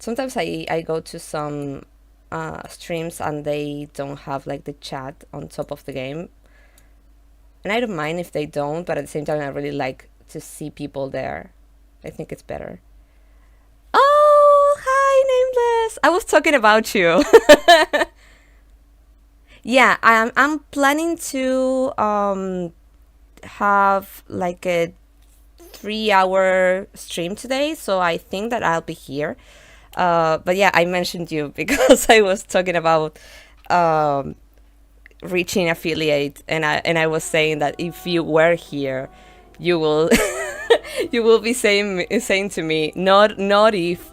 sometimes I go to some streams and they don't have like the chat on top of the game, and I don't mind if they don't, but at the same time I really like to see people there. I think it's better. Oh, hi, Nameless. I was talking about you. Yeah, I'm planning to have like a 3-hour stream today, so I think that I'll be here. But yeah, I mentioned you because I was talking about reaching affiliate, and I was saying that if you were here, you will you will be saying to me, not if,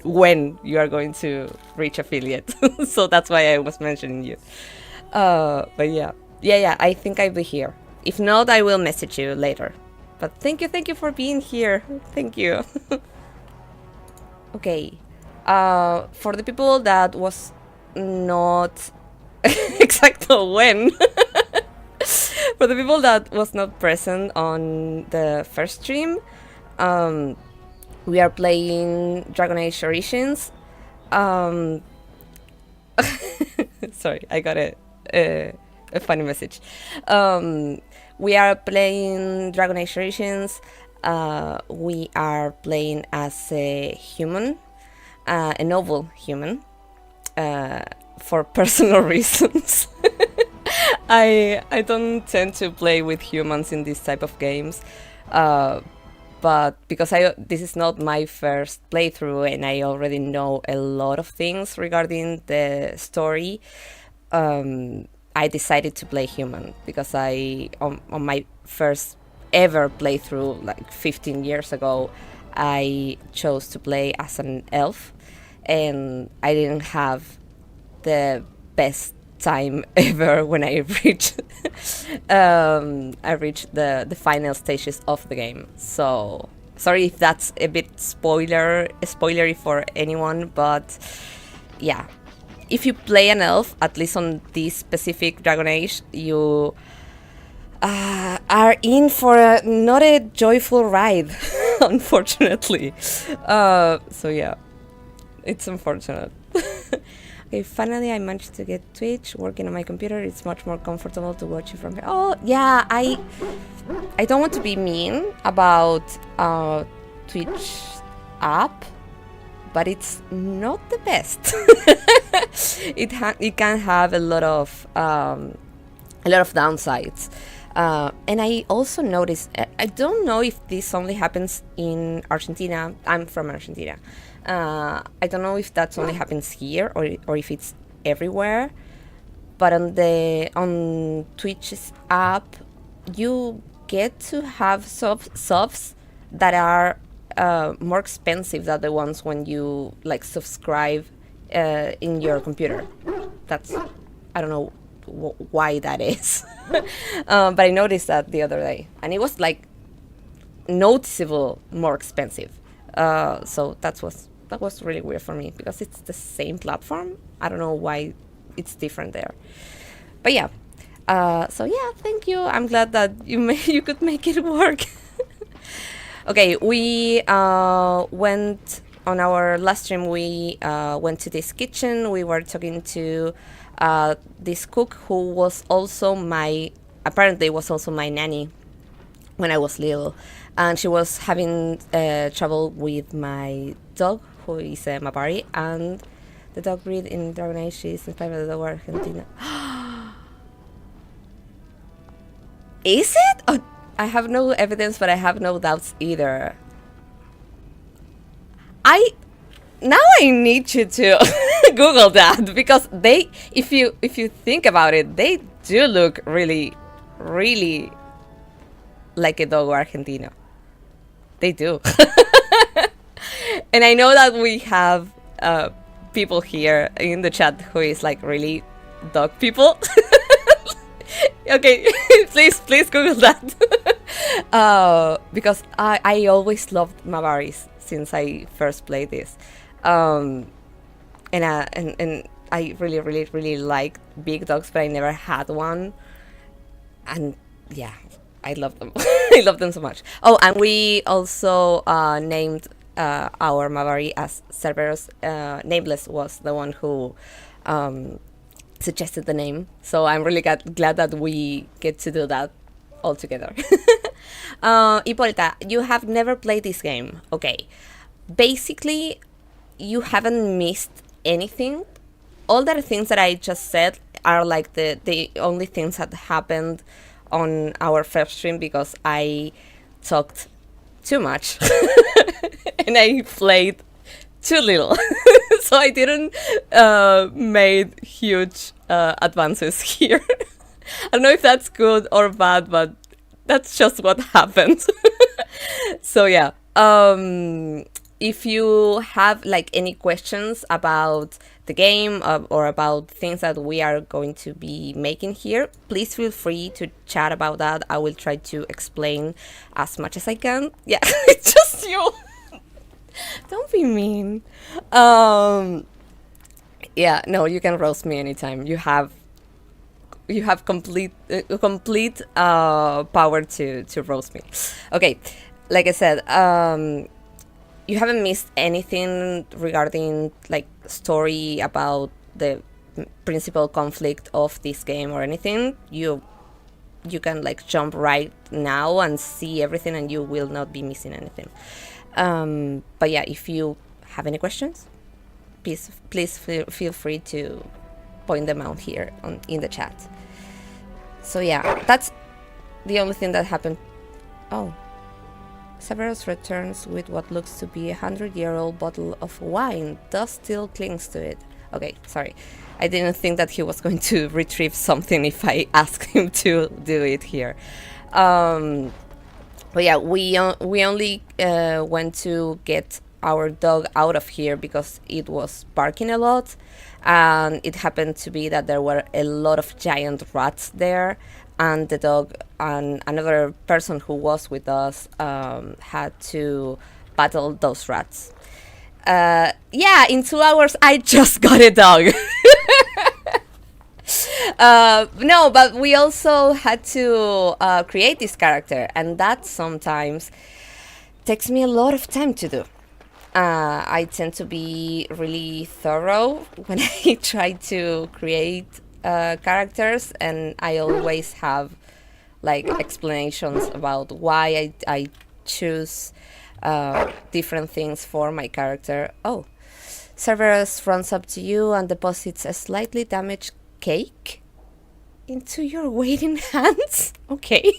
when you are going to reach affiliate. So that's why I was mentioning you. But yeah, I think I'll be here. If not, I will message you later. But thank you for being here. Thank you. Okay. For the people that was not exactly when. For the people that was not present on the first stream, we are playing Dragon Age Origins. Sorry, I got a funny message. We are playing Dragon Age Origins. We are playing as a human, a noble human, for personal reasons. I don't tend to play with humans in this type of games, but because this is not my first playthrough and I already know a lot of things regarding the story, I decided to play human because on my first ever playthrough, like 15 years ago, I chose to play as an elf, and I didn't have the best time ever when I reached the final stages of the game. So sorry if that's a bit spoilery for anyone, but yeah, if you play an elf, at least on this specific Dragon Age, you are in for not a joyful ride, unfortunately. So yeah, it's unfortunate. Okay, finally I managed to get Twitch working on my computer. It's much more comfortable to watch you from here. Oh yeah, I don't want to be mean about Twitch app, but it's not the best. It can have a lot of downsides. And I also noticed, I don't know if this only happens in Argentina. I'm from Argentina. I don't know if that only happens here or if it's everywhere. But on Twitch's app, you get to have subs that are more expensive than the ones when you like subscribe in your computer. That's, I don't know why that is. But I noticed that the other day, and it was like noticeable more expensive. So that was really weird for me because it's the same platform. I don't know why it's different there. But yeah, so yeah, thank you. I'm glad that you could make it work. Okay, we went on our last stream. We went to this kitchen. We were talking to this cook who was also apparently was also my nanny when I was little, and she was having trouble with my dog, who is a Mabari, and the dog breed in Dragon Age is inspired by the dog Argentina. Is it? Oh, I have no evidence, but I have no doubts either. Now I need you to Google that, because if you think about it, they do look really, really like a dog Argentina. They do. And I know that we have people here in the chat who is like really dog people. Okay, please Google that. Because I always loved Mabaris since I first played this. And I really like big dogs, but I never had one. And yeah, I love them. I love them so much. Oh, and we also named our Mavari as Cerberus. Nameless was the one who suggested the name, so I'm really glad that we get to do that all together. Hippolyta, you have never played this game. Okay. Basically, you haven't missed anything. All the things that I just said are like the only things that happened on our first stream because I talked too much and I played too little. So I didn't made huge advances here. I don't know if that's good or bad, but that's just what happened. So yeah, if you have like any questions about the game or about things that we are going to be making here, please feel free to chat about that. I will try to explain as much as I can. Yeah, it's just you. Don't be mean. Yeah, no, you can roast me anytime. You have complete power to roast me. Okay, like I said, you haven't missed anything regarding like story about the principal conflict of this game or anything. You can like jump right now and see everything, and you will not be missing anything. But yeah, if you have any questions, please feel free to point them out here in the chat. So yeah, that's the only thing that happened. Oh, Severus returns with what looks to be a 100-year-old bottle of wine. Dust still clings to it. Okay, sorry. I didn't think that he was going to retrieve something if I asked him to do it here. But yeah, we only went to get our dog out of here because it was barking a lot, and it happened to be that there were a lot of giant rats there, and the dog and another person who was with us had to battle those rats. Yeah, in 2 hours I just got a dog. No, but we also had to create this character, and that sometimes takes me a lot of time to do. I tend to be really thorough when I try to create characters, and I always have like explanations about why I choose different things for my character. Oh, Cerberus runs up to you and deposits a slightly damaged cake into your waiting hands. Okay.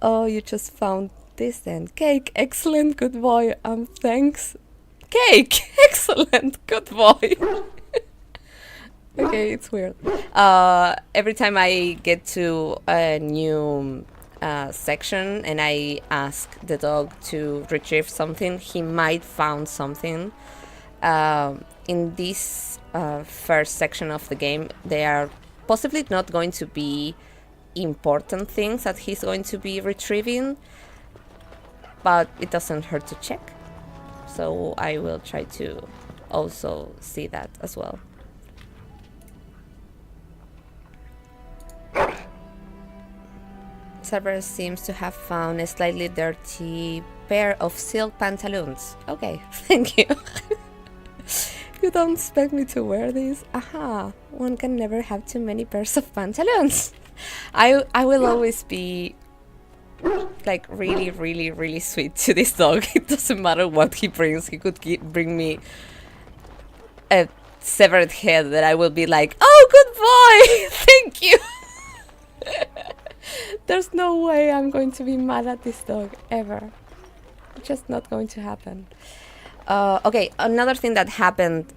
Oh, you just found this then. Cake, excellent, good boy. Thanks. Cake, excellent, good boy. Okay, it's weird. Every time I get to a new section and I ask the dog to retrieve something, he might found something. In this first section of the game, they are possibly not going to be important things that he's going to be retrieving, but it doesn't hurt to check. So I will try to also see that as well. Cerberus seems to have found a slightly dirty pair of silk pantaloons. Okay, thank you. You don't expect me to wear these? Aha, one can never have too many pairs of pantaloons. I will always be like really, really, really sweet to this dog. It doesn't matter what he brings. He could bring me a severed head that I will be like, oh, good boy, thank you. There's no way I'm going to be mad at this dog, ever. It's just not going to happen. Okay, another thing that happened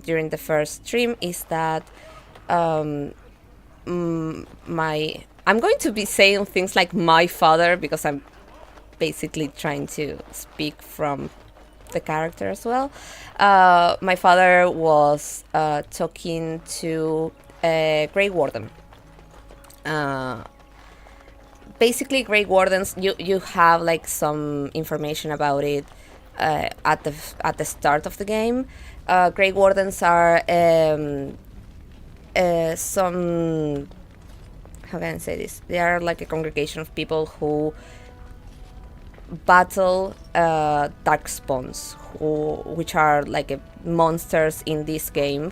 during the first stream is that I'm going to be saying things like my father because I'm basically trying to speak from the character as well. My father was talking to a Grey Warden. Basically, Grey Wardens, you have like some information about it at the start of the game. Grey Wardens are some, how can I say this? They are like a congregation of people who battle darkspawns, which are like monsters in this game.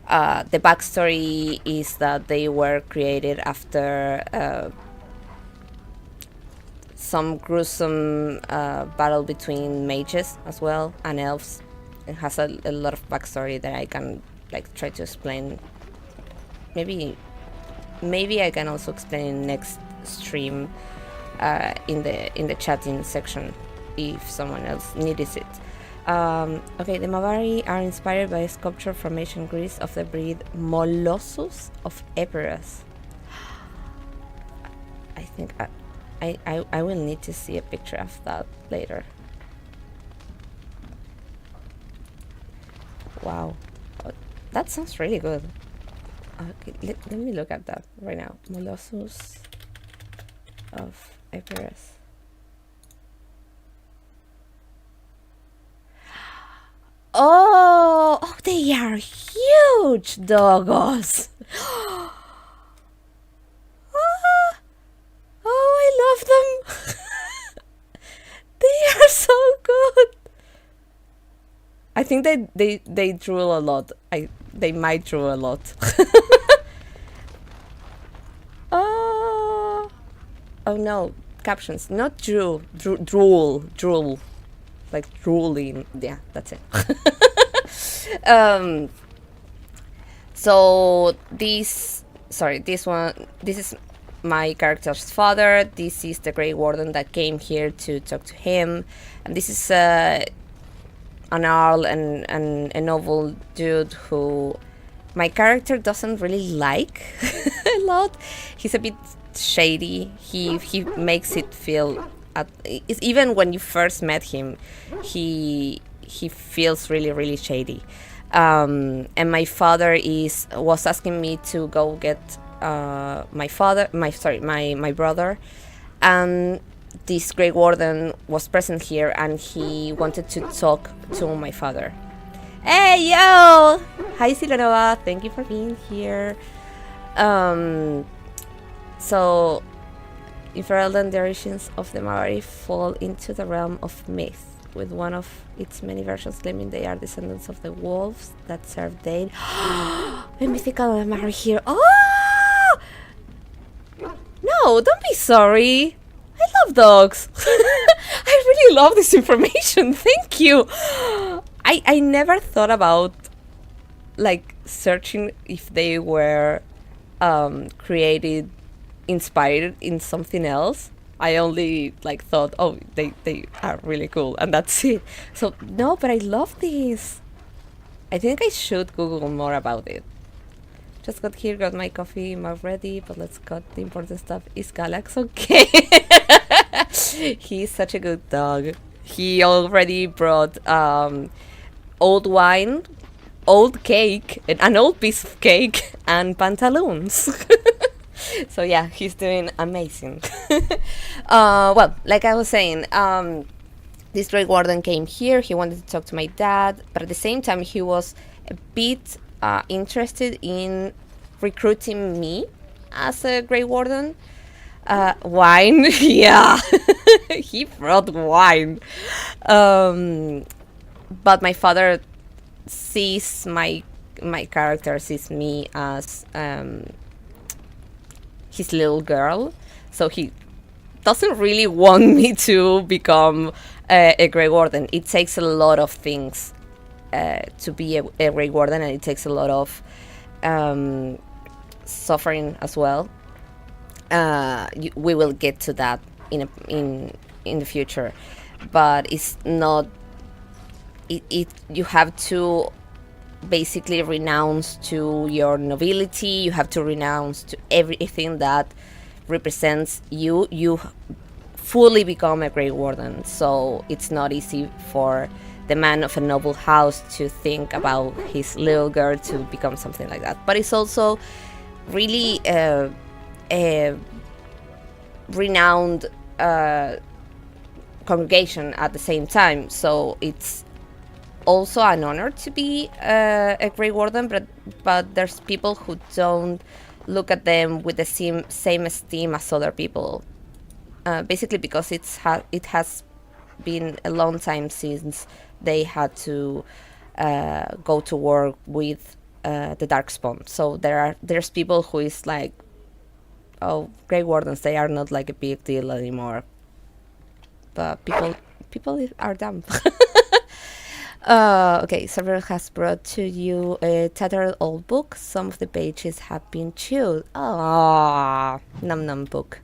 The backstory is that they were created after some gruesome battle between mages as well and elves. It has a lot of backstory that I can like try to explain. Maybe I can also explain in next stream in the chatting section if someone else needs it. Okay, the Mavari are inspired by a sculpture from ancient Greece of the breed Molossus of Epirus. I think I will need to see a picture of that later. Wow, that sounds really good. Okay, let me look at that right now. Molossus of Epirus. Oh, they are huge doggos. Oh, I love them. They are so good. I think they drool a lot. They might drool a lot. Oh no, captions, not drool, drool, like drooling. Yeah, that's it. So this is my character's father. This is the Grey Warden that came here to talk to him, and this is an Arl and a noble dude who my character doesn't really like a lot. He's a bit shady. He makes it feel even when you first met him, he feels really shady. And my father was asking me to go get my brother, and this Grey Warden was present here, and he wanted to talk to my father. Hey, yo! Hi, Silanova. Thank you for being here. So, infernal generations of the Maori fall into the realm of myth, with one of its many versions claiming they are descendants of the wolves that served Dane. A mythical Maori here. Oh! No, don't be sorry. I love dogs. I really love this information. Thank you. I never thought about like searching if they were created, inspired in something else. I only like thought, oh, they are really cool, and that's it. So no, but I love this. I think I should Google more about it. Just got here, got my coffee mug ready, but let's cut the important stuff. Is Galax okay? He's such a good dog. He already brought old wine, old cake, an old piece of cake, and pantaloons. So yeah, he's doing amazing. Well, like I was saying, this Grey Warden came here. He wanted to talk to my dad, but at the same time, he was a bit interested in recruiting me as a Grey Warden. Wine, yeah. He brought wine. But my father sees my character, sees me as his little girl, so he doesn't really want me to become a Grey Warden. It takes a lot of things to be a Grey Warden, and it takes a lot of suffering as well. We will get to that in the future, but it's not. You have to basically renounce to your nobility. You have to renounce to everything that represents you. You fully become a Grey Warden, so it's not easy for the man of a noble house to think about his little girl to become something like that. But it's also really a renowned congregation at the same time, so it's also an honor to be a Grey Warden, but there's people who don't look at them with the same esteem as other people, basically because it has been a long time since they had to go to work with the Darkspawn. So there's people who is like, oh, Grey Wardens, they are not like a big deal anymore. But people are dumb. Okay, Server has brought to you a tattered old book. Some of the pages have been chewed. Ah, num num book.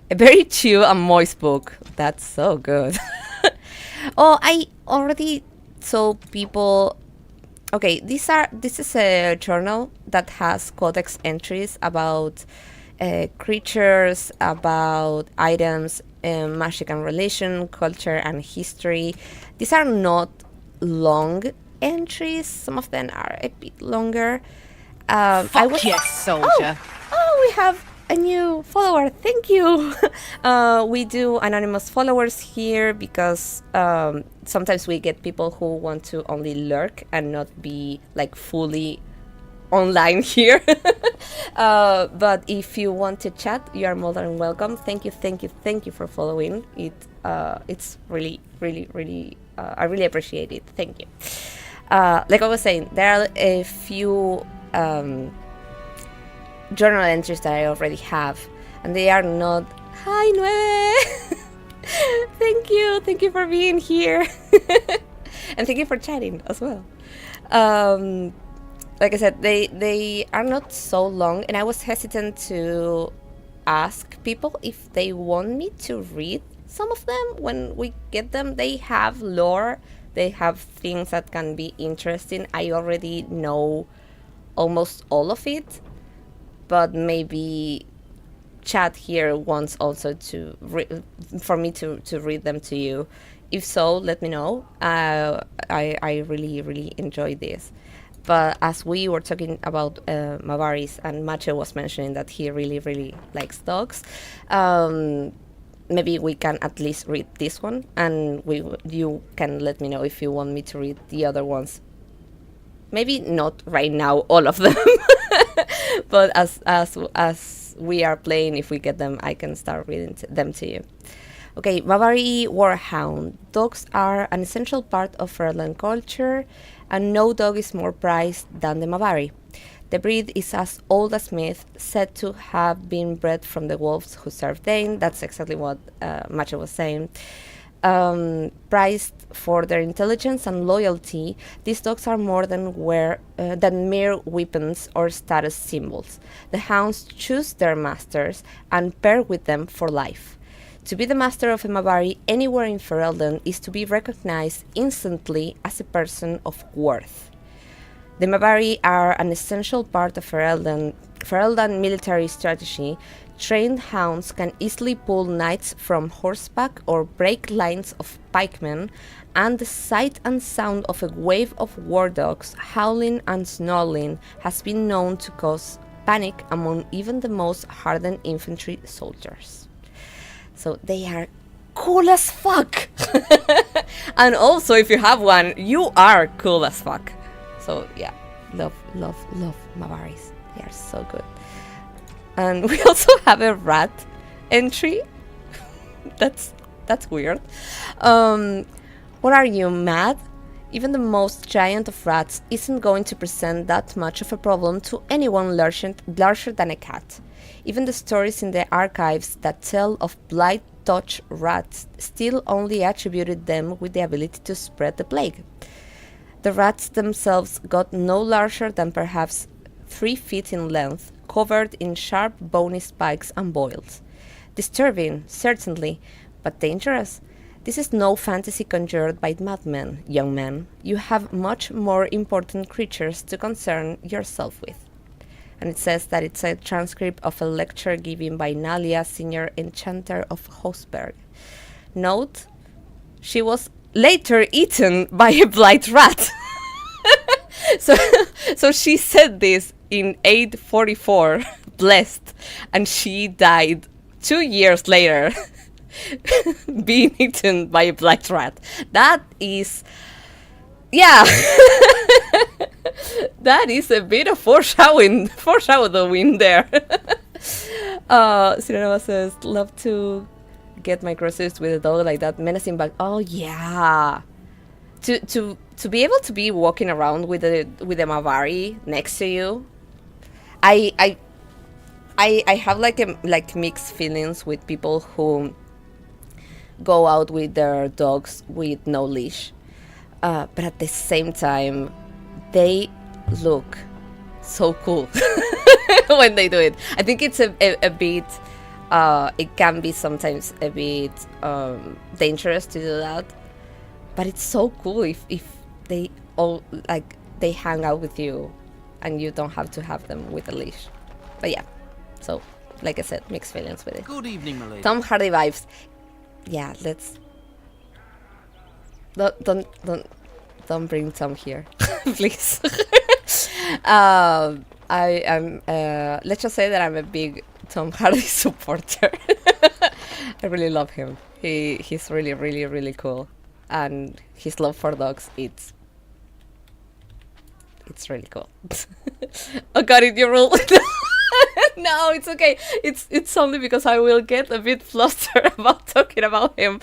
A very chew and moist book. That's so good. Oh, I already saw people. Okay, this is a journal that has codex entries about creatures, about items, magic and religion, culture and history. These are not long entries. Some of them are a bit longer. Yes, soldier. Oh, we have a new follower. Thank you. We do anonymous followers here because sometimes we get people who want to only lurk and not be like fully online here. But if you want to chat, you are more than welcome. Thank you for following it. It's really I really appreciate it. Thank you. Like I was saying, there are a few journal entries that I already have, and they are not. Hi, Nueve. Thank you for being here. And thank you for chatting as well. Like I said, they are not so long, and I was hesitant to ask people if they want me to read some of them. When we get them, they have lore, they have things that can be interesting. I already know almost all of it, but maybe chat here wants also to for me to read them to you. If so, let me know. I really enjoy this. But as we were talking about Mavaris, and Macho was mentioning that he really likes dogs, maybe we can at least read this one, and you can let me know if you want me to read the other ones. Maybe not right now, all of them, but as we are playing, if we get them, I can start reading them to you. Okay, Mavari Warhound. Dogs are an essential part of Fairland culture, and no dog is more prized than the Mavari. The breed is as old as myth, said to have been bred from the wolves who served Dane. That's exactly what Macho was saying. Prized for their intelligence and loyalty, these dogs are more than mere weapons or status symbols. The hounds choose their masters and pair with them for life. To be the master of a Mavari anywhere in Ferelden is to be recognized instantly as a person of worth. The Mavari are an essential part of Ferelden military strategy. Trained hounds can easily pull knights from horseback or break lines of pikemen, and the sight and sound of a wave of war dogs howling and snarling has been known to cause panic among even the most hardened infantry soldiers. So they are cool as fuck. And also, if you have one, you are cool as fuck. So yeah, love Mavaris. They are so good. And we also have a rat entry. That's weird. What are you, mad? Even the most giant of rats isn't going to present that much of a problem to anyone larger than a cat. Even the stories in the archives that tell of blight-touched rats still only attributed them with the ability to spread the plague. The rats themselves got no larger than perhaps 3 feet in length, covered in sharp bony spikes and boils. Disturbing, certainly, but dangerous. This is no fantasy conjured by madmen, young man. You have much more important creatures to concern yourself with. And it says that it's a transcript of a lecture given by Nalia, senior enchanter of Hosberg. Note, she was later eaten by a blight rat. So she said this in 844, blessed, and she died 2 years later, being eaten by a blight rat. That is, yeah. That is a bit of foreshadowing there. Sirenova says, love to get my groceries with a dog like that, menacing back. Oh yeah, to be able to be walking around with a Mavari next to you, I I I have like mixed feelings with people who go out with their dogs with no leash, but at the same time, they look so cool when they do it. I think it's a bit. It can be sometimes a bit dangerous to do that, but it's so cool if they all like they hang out with you, and you don't have to have them with a leash. But yeah, so like I said, mixed feelings with it. Good evening, my lady. Tom Hardy vibes. Yeah, let's don't bring Tom here, please. I am. Let's just say that I'm a big Tom Hardy supporter. I really love him. He's really really really cool, and his love for dogs it's really cool. Oh god, it you rule. No, it's okay. It's only because I will get a bit flustered about talking about him.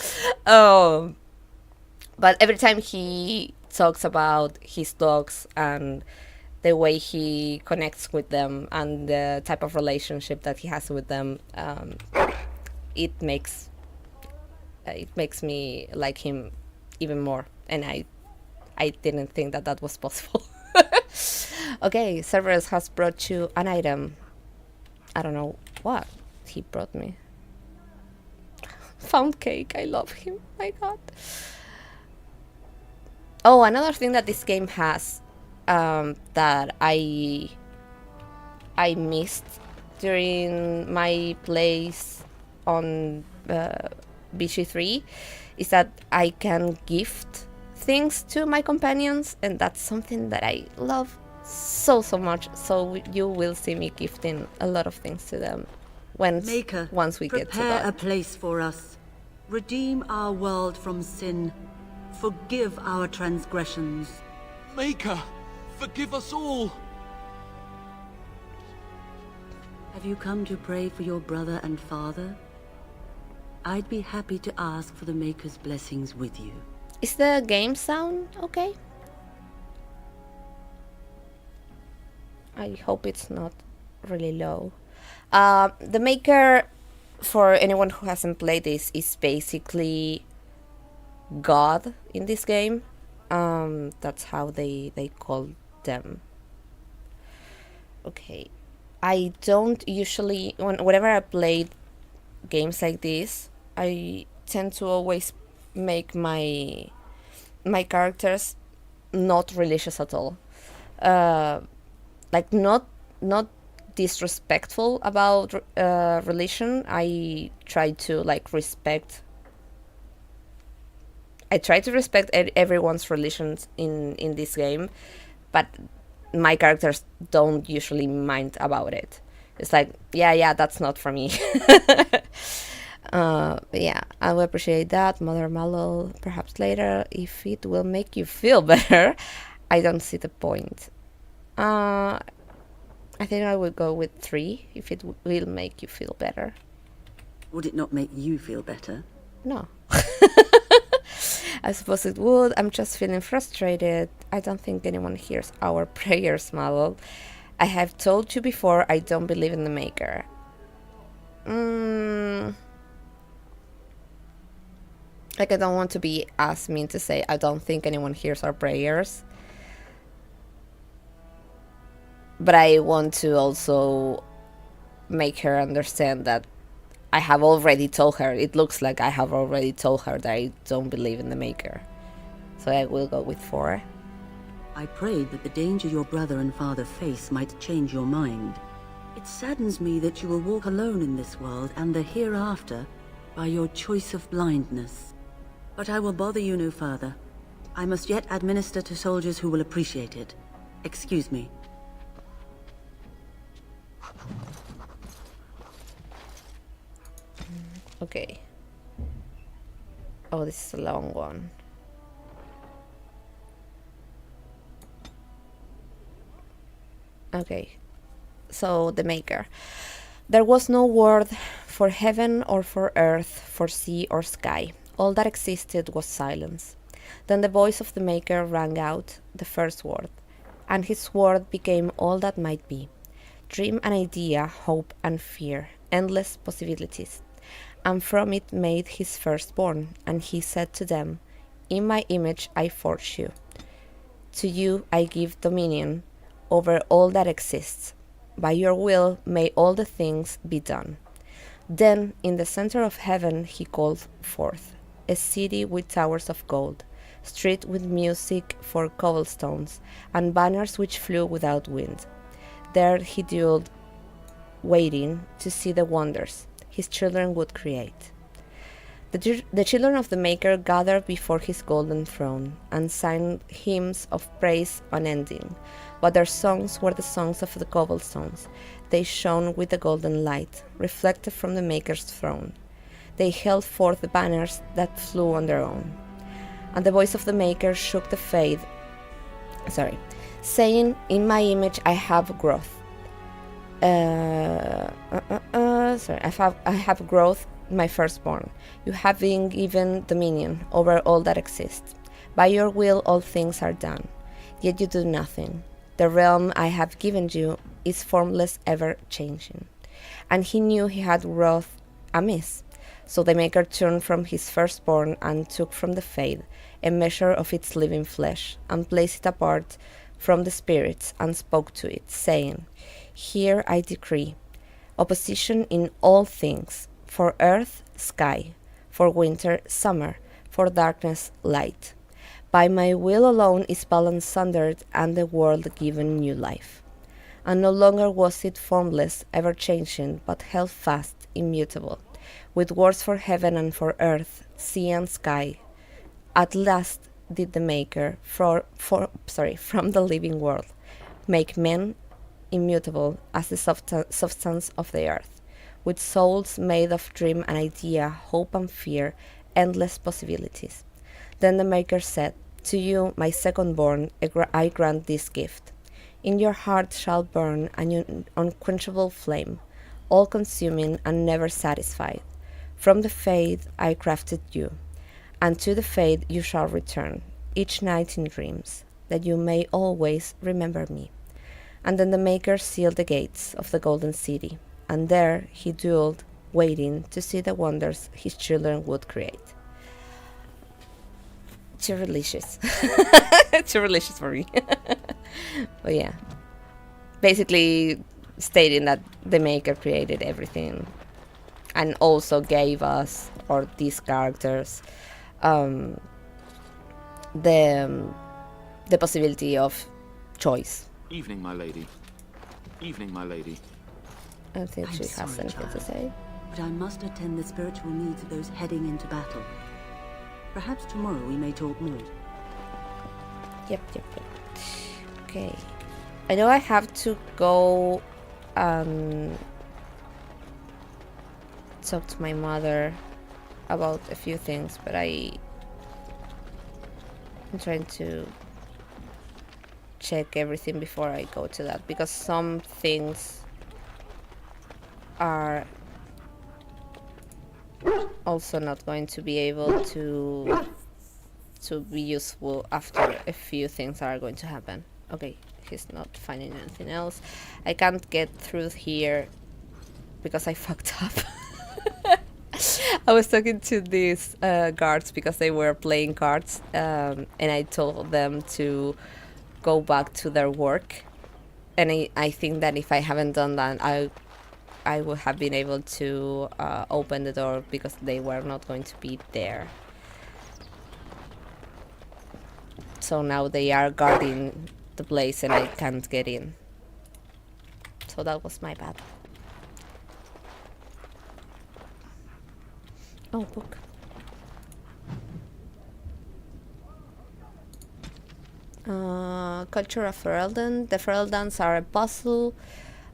But every time he talks about his dogs and the way he connects with them and the type of relationship that he has with them, it makes me like him even more. And I didn't think that was possible. Okay, Cerberus has brought you an item. I don't know what he brought me. Found cake. I love him. My god. Oh, another thing that this game has that I missed during my plays on BG3 is that I can gift things to my companions, and that's something that I love so much. So you will see me gifting a lot of things to them once we get to that. Prepare a place for us. Redeem our world from sin. Forgive our transgressions. Maker, forgive us all. Have you come to pray for your brother and father? I'd be happy to ask for the Maker's blessings with you. Is the game sound okay? I hope it's not really low. The Maker, for anyone who hasn't played this, is basically God in this game. That's how they call them. Okay. I don't usually, whenever I played games like this, I tend to always make my characters not religious at all. Like not disrespectful about religion. I try to respect everyone's religions in this game, but my characters don't usually mind about it. It's like, yeah, that's not for me. Yeah, I will appreciate that, Mother Mallow, perhaps later, if it will make you feel better. I don't see the point. I think I would go with 3, if it will make you feel better. Would it not make you feel better? No. I suppose it would. I'm just feeling frustrated. I don't think anyone hears our prayers, Mallow. I have told you before, I don't believe in the Maker. Like, I don't want to be as mean to say I don't think anyone hears our prayers. But I want to also make her understand that I have already told her, it looks like I have already told her that I don't believe in the Maker. So I will go with 4. I prayed that the danger your brother and father face might change your mind. It saddens me that you will walk alone in this world and the hereafter by your choice of blindness. But I will bother you no further. I must yet administer to soldiers who will appreciate it. Excuse me. Okay. Oh, this is a long one. Okay. So, the Maker. There was no word for heaven or for earth, for sea or sky, all that existed was silence. Then the voice of the Maker rang out the first word, and his word became all that might be. Dream and idea, hope and fear, endless possibilities. And from it made his firstborn, and he said to them, in my image I forge you. To you I give dominion over all that exists. By your will may all the things be done. Then in the center of heaven he called forth a city with towers of gold, street with music for cobblestones, and banners which flew without wind. There he dwelled, waiting to see the wonders his children would create. The children of the Maker gathered before his golden throne, and sang hymns of praise unending, but their songs were the songs of the cobblestones. They shone with the golden light, reflected from the Maker's throne. They held forth the banners that flew on their own. And the voice of the Maker shook the faith, saying, in my image I have growth. I have growth, my firstborn. You have been given dominion over all that exists. By your will all things are done, yet you do nothing. The realm I have given you is formless, ever changing. And he knew he had wrought amiss. So the Maker turned from his firstborn and took from the faith a measure of its living flesh, and placed it apart from the spirits, and spoke to it, saying, here I decree opposition in all things, for earth, sky, for winter, summer, for darkness, light. By my will alone is balance sundered, and the world given new life. And no longer was it formless, ever changing, but held fast, immutable, with words for heaven and for earth, sea and sky. At last did the Maker, from the living world, make men immutable as the substance of the earth, with souls made of dream and idea, hope and fear, endless possibilities. Then the Maker said, to you, my second-born, I grant this gift. In your heart shall burn an unquenchable flame, all-consuming and never satisfied. From the faith I crafted you, and to the faith you shall return, each night in dreams, that you may always remember me. And then the Maker sealed the gates of the golden city, and there he dwelled, waiting to see the wonders his children would create. Too religious. Too religious for me. But yeah. Basically stating that the Maker created everything and also gave us, or these characters, the possibility of choice. Evening, my lady. Evening, my lady. I don't think she has anything to say. But I must attend the spiritual needs of those heading into battle. Perhaps tomorrow we may talk more. Yep. Okay. I know I have to go talk to my mother about a few things, but I'm trying to check everything before I go to that, because some things are also not going to be able to be useful after a few things are going to happen. Okay, he's not finding anything else. I can't get through here because I fucked up. I was talking to these guards because they were playing cards, and I told them to go back to their work, and I think that if I haven't done that, I would have been able to open the door, because they were not going to be there. So now they are guarding the place and I can't get in. So that was my bad. Oh, book. Culture of Ferelden. The Fereldans are a puzzle.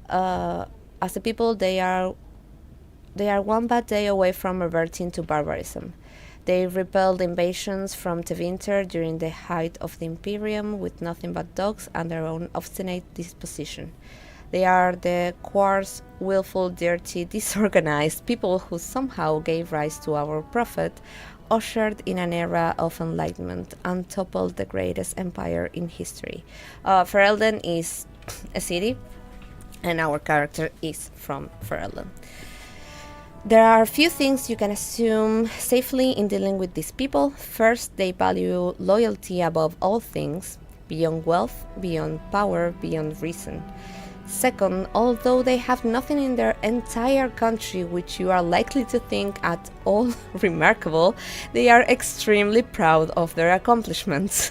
As a people, they are one bad day away from reverting to barbarism. They repelled invasions from Tevinter during the height of the Imperium with nothing but dogs and their own obstinate disposition. They are the coarse, willful, dirty, disorganized people who somehow gave rise to our prophet, ushered in an era of enlightenment, and toppled the greatest empire in history. Ferelden is a city, and our character is from Ferelden. There are a few things you can assume safely in dealing with these people. First, they value loyalty above all things, beyond wealth, beyond power, beyond reason. Second, although they have nothing in their entire country which you are likely to think at all remarkable, they are extremely proud of their accomplishments.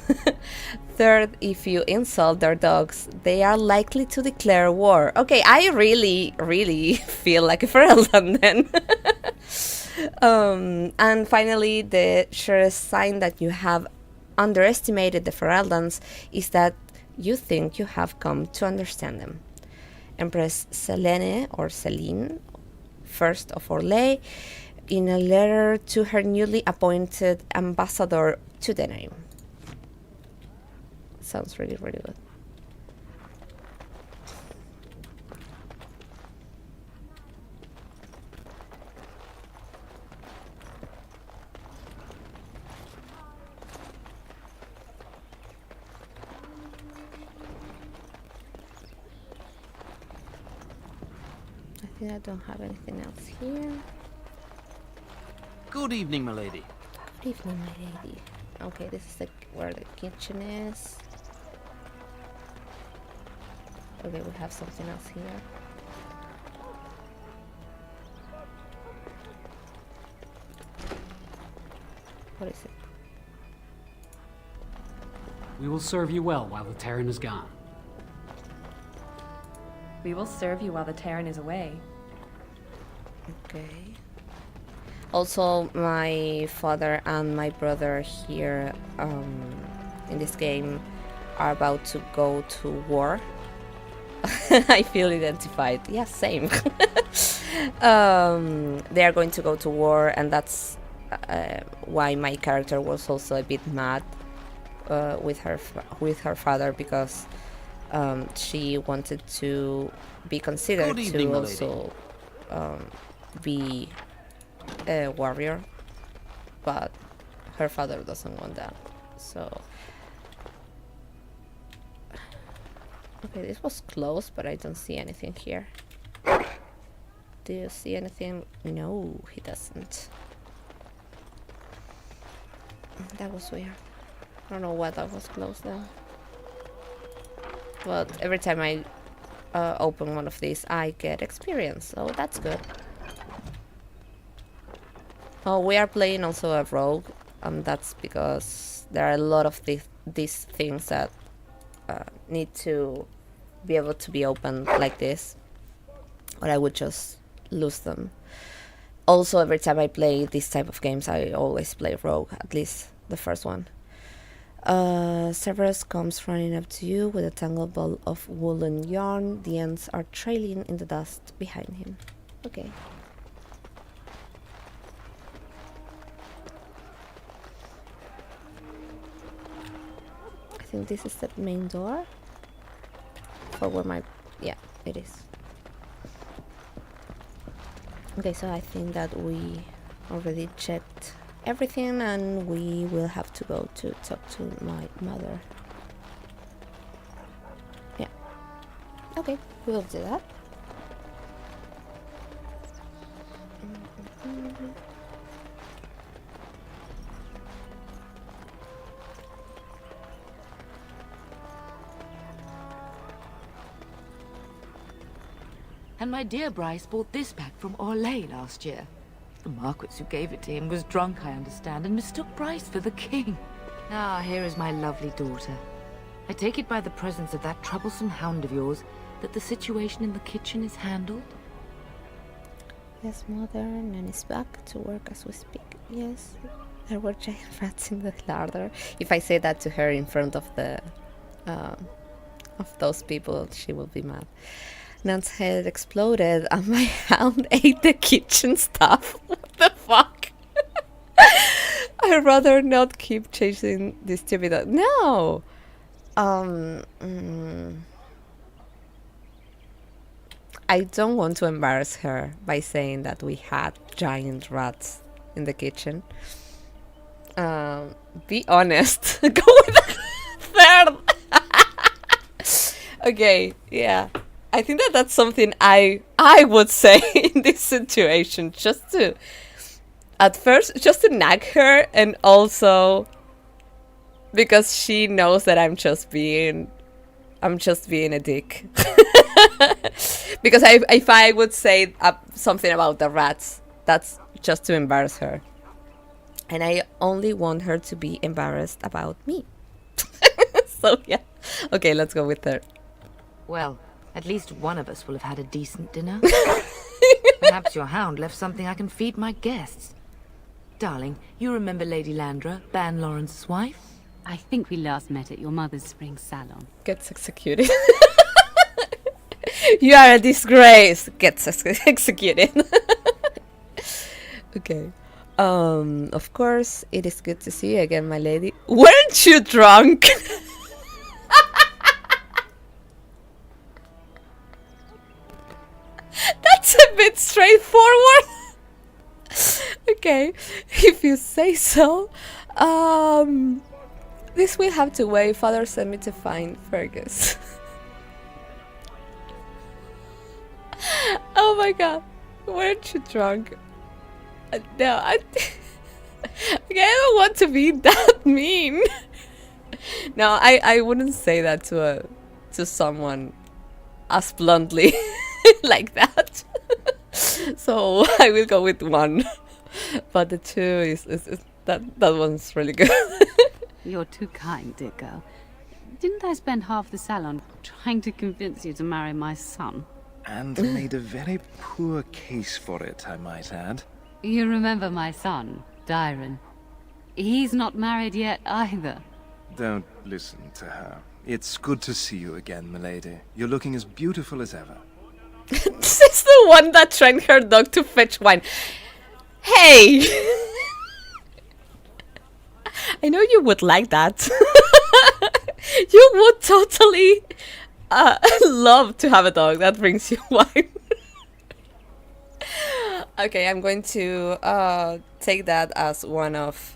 Third, if you insult their dogs, they are likely to declare war. Okay, I really feel like a Ferelden then. And finally, the surest sign that you have underestimated the Fereldans is that you think you have come to understand them. Empress Selene, or Celine, first of Orlais, in a letter to her newly appointed ambassador to Denerim. Sounds really good. I think I don't have anything else here. Good evening, my lady. Good evening, my lady. Okay, this is where the kitchen is. Okay, we have something else here. What is it? We will serve you well while the Terran is gone. We will serve you while the Terran is away. Okay. Also, my father and my brother here in this game are about to go to war. I feel identified. Yeah, same. They are going to go to war, and that's why my character was also a bit mad with her father, because she wanted to be considered to also be a warrior, but her father doesn't want that. So okay, this was close, but I don't see anything here. Do you see anything? No, he doesn't. That was weird. I don't know why that was closed though. But every time I open one of these, I get experience, so that's good. Oh, we are playing also a rogue, and that's because there are a lot of these things that need to be able to be opened like this, or I would just lose them. Also, every time I play this type of games, I always play rogue, at least the first one. Severus comes running up to you with a tangled ball of woolen yarn. The ends are trailing in the dust behind him. Okay. I think this is the main door. For where my... yeah, it is. Okay, so I think that we already checked everything, and we will have to go to talk to my mother. Yeah. Okay, we'll do that. And my dear Bryce bought this back from Orlais last year. The Marquis who gave it to him was drunk, I understand, and mistook Bryce for the king. Ah, here is my lovely daughter. I take it by the presence of that troublesome hound of yours that the situation in the kitchen is handled? Yes, mother, Nan is back to work as we speak. Yes, there were giant rats in the larder. If I say that to her in front of the of those people, she will be mad. Nan's head exploded and my hound ate the kitchen stuff. What the fuck? I'd rather not keep chasing this stupid dog. No! I don't want to embarrass her by saying that we had giant rats in the kitchen. Be honest. Go with the third. Okay, yeah. I think that's something I would say in this situation, just to, at first, just to nag her, and also because she knows that I'm just being a dick. Because if I would say something about the rats, that's just to embarrass her. And I only want her to be embarrassed about me. So yeah. Okay, let's go with her. Well, at least one of us will have had a decent dinner. Perhaps your hound left something I can feed my guests. Darling, you remember Lady Landra, Ban Lawrence's wife? I think we last met at your mother's spring salon. Gets executed. You are a disgrace. Gets executed. Okay. Of course, it is good to see you again, my lady. Weren't you drunk? That's a bit straightforward. Okay, if you say so. This will have to wait. Father sent me to find Fergus. Oh my god. Weren't you drunk? No, okay, I don't want to be that mean. No, I wouldn't say that to someone as bluntly like that. So I will go with 1. But the 2 is that one's really good. You're too kind, dear girl. Didn't I spend half the salon trying to convince you to marry my son? And made a very poor case for it, I might add. You remember my son, Dyron. He's not married yet either. Don't listen to her. It's good to see you again, milady. You're looking as beautiful as ever. This is the one that trained her dog to fetch wine. Hey! I know you would like that. You would totally love to have a dog that brings you wine. Okay, I'm going to take that as one of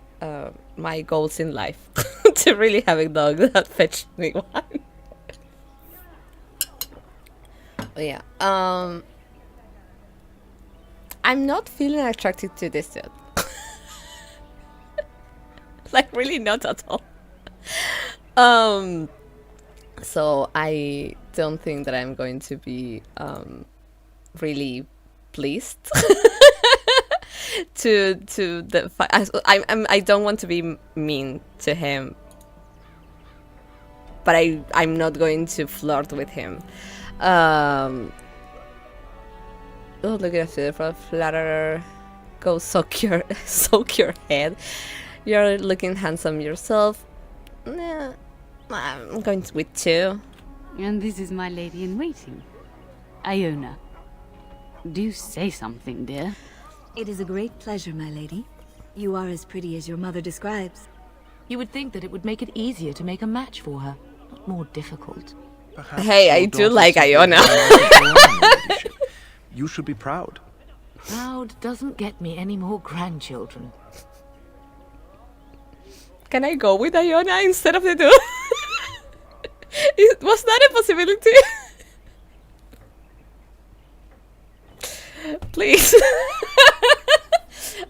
my goals in life. To really have a dog that fetched me wine. Oh, yeah. I'm not feeling attracted to this yet. Like, really not at all. So I don't think that I'm going to be really pleased to the I don't want to be mean to him, but I'm not going to flirt with him. Oh, look at it, flatter. Go soak your head. You're looking handsome yourself. Nah, I'm going with 2. And this is my lady in waiting, Iona. Do say something, dear. It is a great pleasure, my lady. You are as pretty as your mother describes. You would think that it would make it easier to make a match for her, not more difficult. Perhaps Hey, I your do daughter's like something Iona. like your own, ladyship. You should be proud. Proud doesn't get me any more grandchildren. Can I go with Iona instead of the 2? Was that a possibility? Please.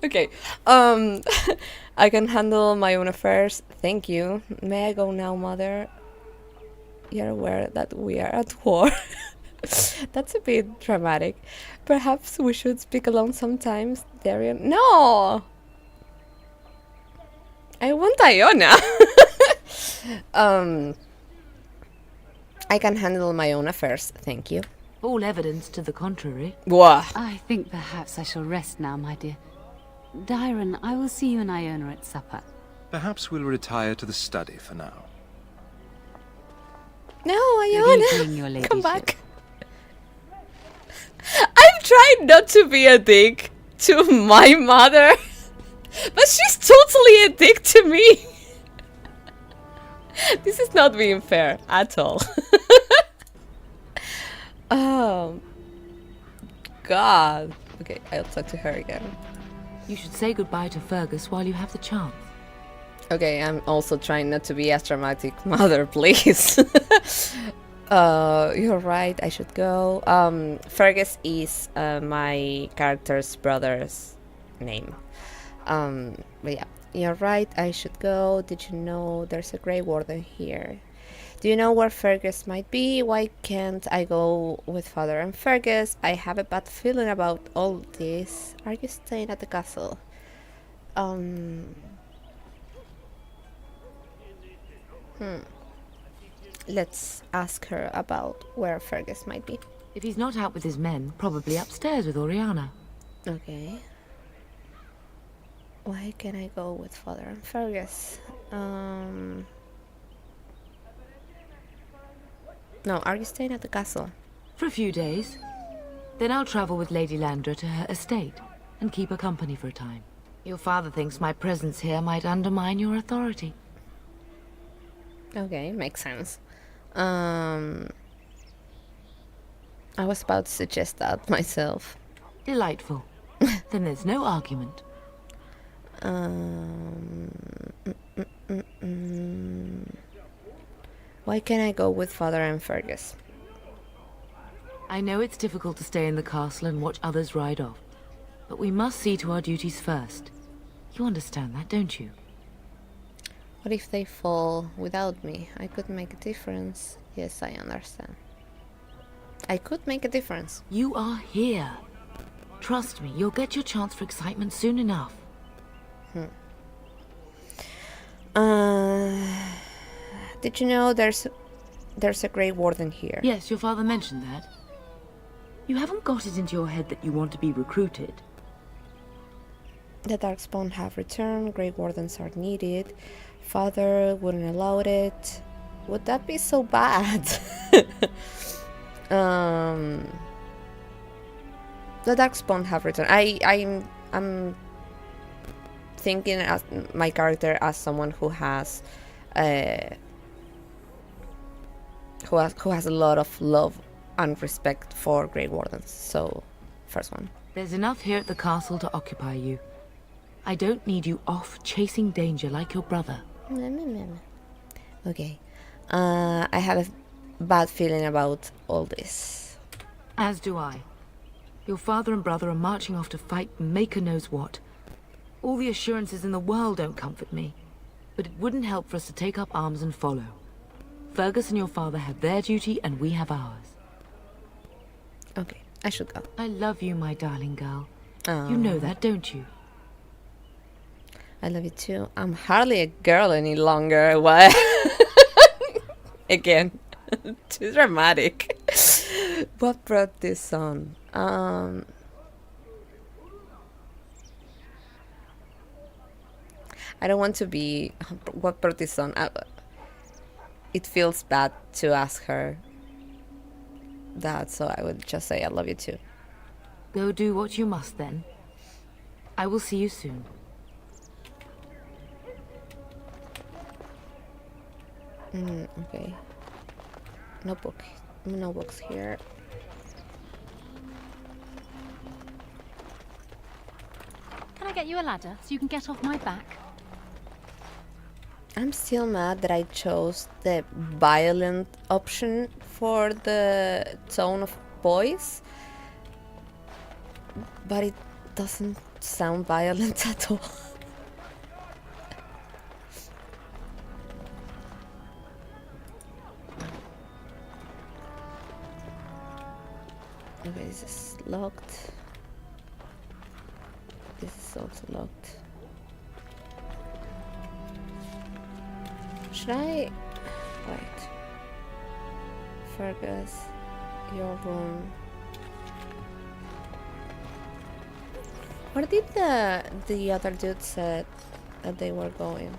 Okay. I can handle my own affairs. Thank you. May I go now, mother? You're aware that we are at war. That's a bit dramatic. Perhaps we should speak alone sometimes, Darian. No! I want Iona. I can handle my own affairs, thank you. All evidence to the contrary. Whoa. I think perhaps I shall rest now, my dear. Dyron, I will see you and Iona at supper. Perhaps we'll retire to the study for now. No, Good Iona. evening, your Come ladyship. back. I'm trying not to be a dick to my mother, but she's totally a dick to me. This is not being fair at all. god. Okay, I'll talk to her again. You should say goodbye to Fergus while you have the chance. Okay, I'm also trying not to be as dramatic. Mother, please. You're right, I should go. Fergus is my character's brother's name. But yeah, you're right, I should go. Did you know there's a Grey Warden here? Do you know where Fergus might be? Why can't I go with Father and Fergus? I have a bad feeling about all this. Are you staying at the castle? Let's ask her about where Fergus might be. If he's not out with his men, probably upstairs with Oriana. Okay. Why can I go with Father and Fergus? No, are you staying at the castle? For a few days. Then I'll travel with Lady Landra to her estate and keep her company for a time. Your father thinks my presence here might undermine your authority. Okay, makes sense. I was about to suggest that myself. Delightful. Then there's no argument. Why can't I go with Father and Fergus? I know it's difficult to stay in the castle and watch others ride off, but we must see to our duties first. You understand that, don't you? What if they fall without me? I could make a difference. Yes, I understand. I could make a difference. You are here. Trust me, you'll get your chance for excitement soon enough. Did you know there's a Grey Warden here? Yes, your father mentioned that. You haven't got it into your head that you want to be recruited. The Darkspawn have returned. Grey Wardens are needed. Father wouldn't allow it. Would that be so bad? The Darkspawn have returned. I'm thinking as my character as someone who has a lot of love and respect for Grey Wardens. So, first one. There's enough here at the castle to occupy you. I don't need you off chasing danger like your brother. Okay. I have a bad feeling about all this. As do I. Your father and brother are marching off to fight Maker knows what. All the assurances in the world don't comfort me. But it wouldn't help for us to take up arms and follow. Fergus and your father have their duty and we have ours. Okay, I should go. I love you, my darling girl. You know that, don't you? I love you too. I'm hardly a girl any longer. What? Again, too dramatic. What brought this on? I don't want to be. What brought this on? It feels bad to ask her that, so I would just say I love you too. Go do what you must then. I will see you soon. Okay. No books here. Can I get you a ladder so you can get off my back? I'm still mad that I chose the violent option for the tone of voice, but it doesn't sound violent at all. Okay, this is locked. This is also locked. Should I... Wait. Fergus, your room. Where did the other dude said that they were going?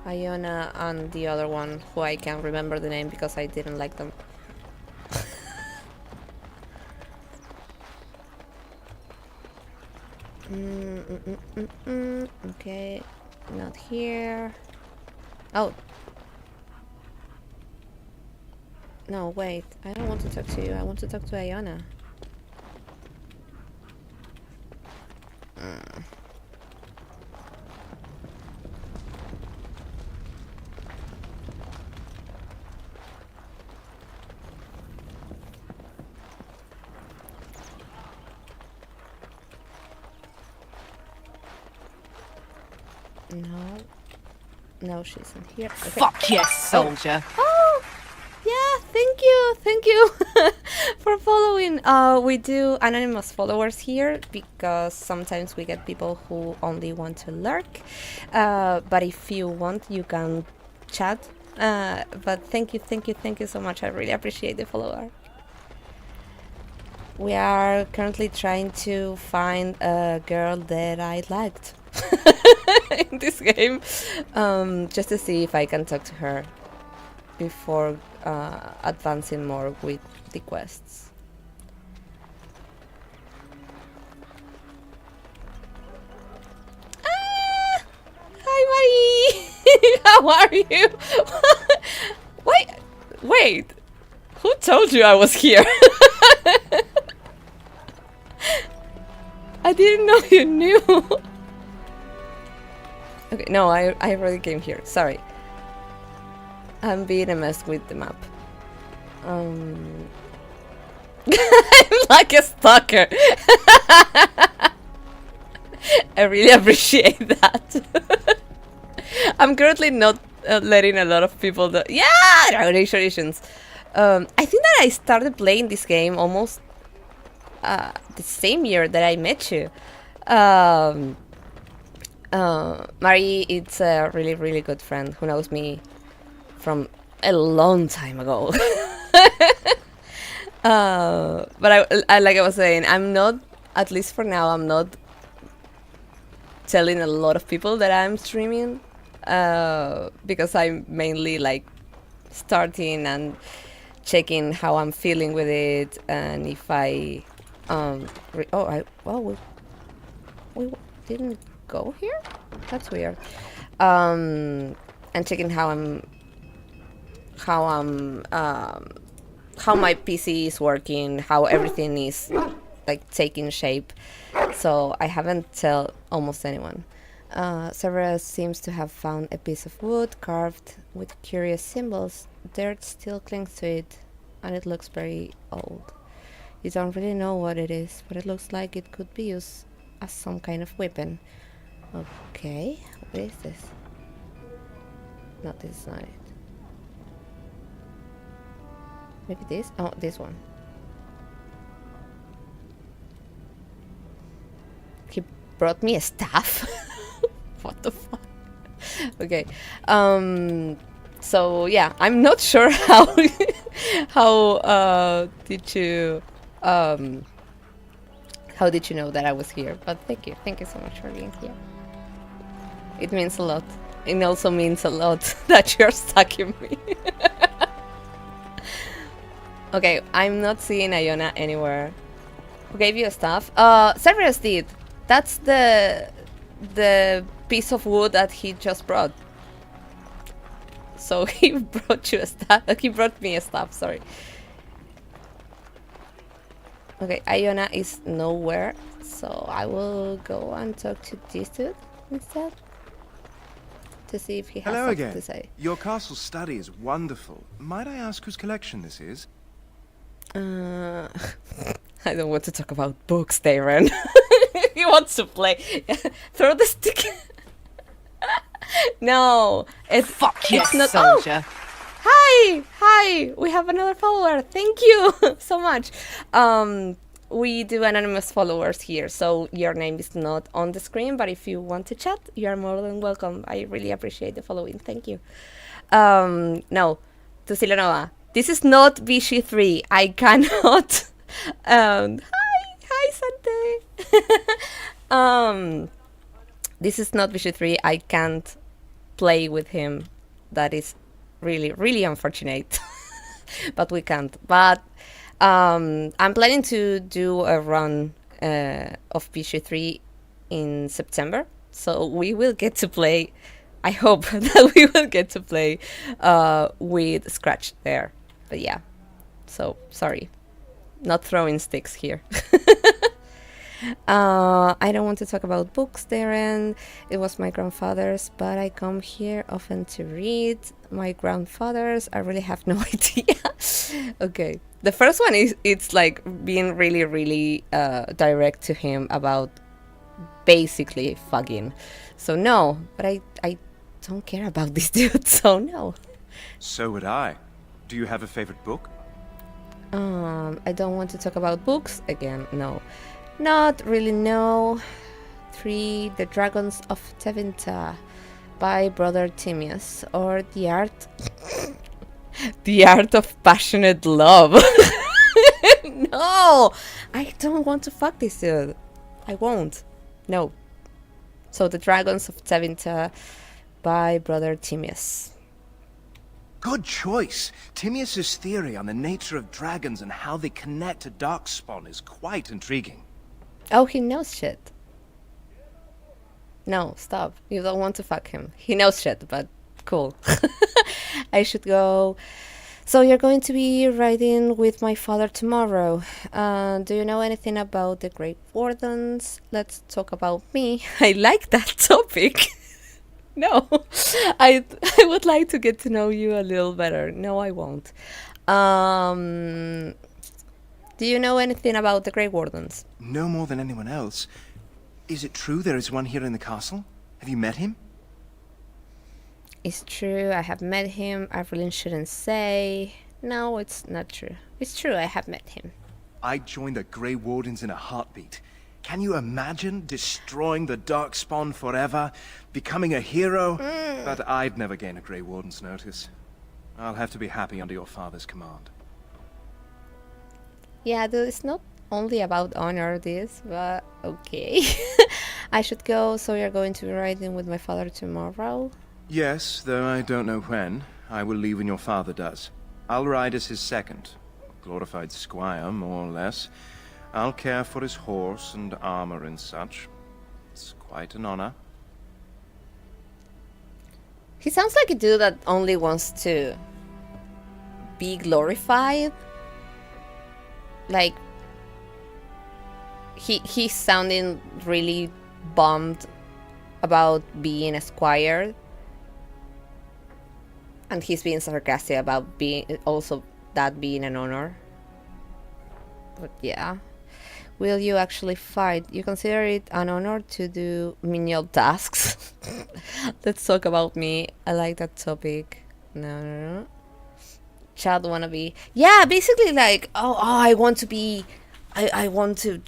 Iona and the other one, who I can't remember the name because I didn't like them. Okay, not here. Oh. No, wait. I don't want to talk to you. I want to talk to Iona. No. No, she isn't here. Okay. Fuck yes, soldier. Oh, yeah, thank you for following. We do anonymous followers here because sometimes we get people who only want to lurk. But if you want, you can chat. But thank you so much. I really appreciate the follower. We are currently trying to find a girl that I liked in this game, just to see if I can talk to her before advancing more with the quests. Ah! Hi, Marie! How are you? Wait! Who told you I was here? I didn't know you knew. Okay, no, I already came here. Sorry. I'm being a mess with the map. I'm like a stalker. I really appreciate that. I'm currently not letting a lot of people know. Yeah, congratulations. I think that I started playing this game almost the same year that I met you. Mari, it's a really good friend who knows me from a long time ago. But I like I was saying, I'm not, at least for now, I'm not telling a lot of people that I'm streaming because I'm mainly like starting and checking how I'm feeling with it, and if I we didn't go here? That's weird. And checking how my PC is working, how everything is like taking shape. So I haven't told almost anyone. Severus seems to have found a piece of wood carved with curious symbols. Dirt still clings to it, and it looks very old. You don't really know what it is, but it looks like it could be used as some kind of weapon. Okay, what is this? No, this is not it. Maybe this? Oh, this one. He brought me a staff? What the fuck? Okay. So yeah, I'm not sure how did you know that I was here? But thank you so much for being here. It means a lot. It also means a lot that you're stalking me. Okay, I'm not seeing Iona anywhere. Who gave you a staff? Severus did. That's the piece of wood that he just brought. So he brought you a staff. He brought me a staff, sorry. Okay, Iona is nowhere, so I will go and talk to this dude instead to see if he has something to say. Your castle study is wonderful. Might I ask whose collection this is? I don't want to talk about books, Darren. He wants to play. Throw the stick. No, it's Fuck yes, not. soldier. Oh, hi. We have another follower. Thank you so much. We do anonymous followers here, so your name is not on the screen, but if you want to chat, you are more than welcome. I really appreciate the following. Thank you. No, to Silanova. This is not Vichy 3. I cannot. Hi, Sante. This is not Vichy 3. I can't play with him. That is really unfortunate. But we can't. But I'm planning to do a run of Vichy 3 in September. So we will get to play. I hope that we will get to play with Scratch there. But yeah, so sorry, not throwing sticks here. I don't want to talk about books, Darren. It was my grandfather's, but I come here often to read. My grandfather's, I really have no idea. Okay. The first one is, it's like being really, really direct to him about basically fucking. So no, but I don't care about this dude, so no. So would I. Do you have a favorite book? I don't want to talk about books again, no. Not really, no. 3. The Dragons of Tevinter by Brother Timius, or The Art... The Art of Passionate Love. No! I don't want to fuck this dude. I won't. No. So, The Dragons of Tevinter by Brother Timius. Good choice. Timius's theory on the nature of dragons and how they connect to Darkspawn is quite intriguing. Oh, he knows shit. No, stop. You don't want to fuck him. He knows shit, but cool. I should go. So you're going to be riding with my father tomorrow. Do you know anything about the Great Wardens? Let's talk about me. I like that topic. No, I would like to get to know you a little better. No, I won't. Do you know anything about the Grey Wardens? No more than anyone else. Is it true there is one here in the castle? Have you met him? It's true, I have met him. I really shouldn't say. No, it's not true. It's true, I have met him. I'd join the Grey Wardens in a heartbeat. Can you imagine destroying the Darkspawn forever? Becoming a hero? But I'd never gain a Grey Warden's notice. I'll have to be happy under your father's command. Yeah, dude, it's not only about honor, this, but okay. I should go, so you're going to be riding with my father tomorrow? Yes, though I don't know when. I will leave when your father does. I'll ride as his second. Glorified squire, more or less. I'll care for his horse and armor and such. It's quite an honor. He sounds like a dude that only wants to be glorified. Like, he's sounding really bummed about being a squire. And he's being sarcastic about being also that being an honor. But yeah. Will you actually fight? You consider it an honor to do menial tasks? Let's talk about me. I like that topic. No. Child wannabe. Yeah, basically like, I want to be, I want to